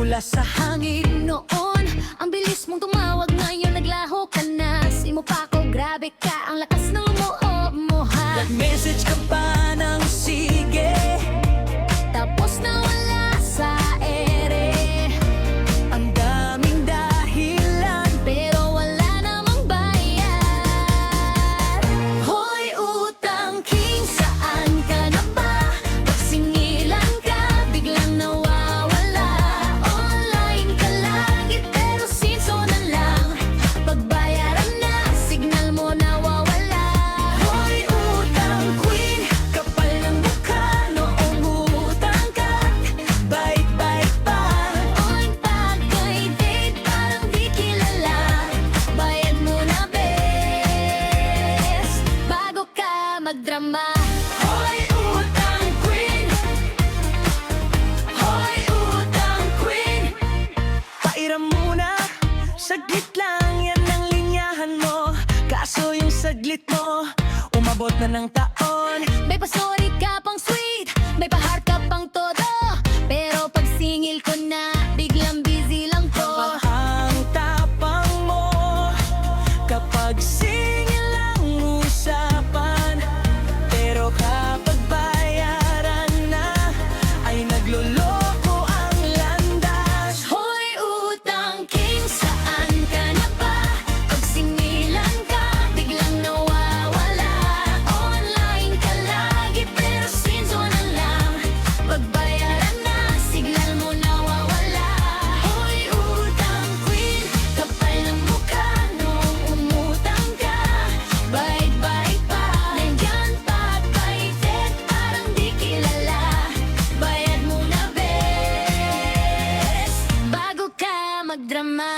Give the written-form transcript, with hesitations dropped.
mula sa hangin. Noon, ang bilis mong tumawag, ngayon naglaho ka na. Simo pa ko, grabe ka, ang lakas ng loob mo ha. Nag-message ka pa ng sige, Tapos nawala sa ere. ang daming dahilan, Pero wala namang bayad. Hoy utang king, saan ka na ba? Pag singilan ka, biglang nawawala. Online ka lagi, pero sinso na lang. Pagbayaran na, signal mo nawawala. Hoy utang queen, kapal ng mukha noong utang ka. Bait-bait pa, On pag may date, parang di kilala. Bayad mo na bes, bago ka magdrama. hoy utang queen, hoy utang queen. Pairam muna, saglit lang yan ang linyahan mo. Kaso yung saglit mo, umabot na ng taon. May pasori ka pang sweet, may pahar ka pang todo. Pero pag singil ko na, biglang busy lang ko. Ang tapang mo, kapag singil lang usapan. Pero kapag bayaran na, ay nagloloko ang landas. Hoy utang king, saan ka na ba? Pag singilan ka, biglang nawawala. Online ka lagi, pero sinso na lang. Pagbayaran na, signal mo nawawala. Hoy utang queen, kapal ng mukha nung umutang ka. Bait-bait pa, nandyan pa, baitet, parang di kilala. Bayad mo na bes, bago ka magdrama.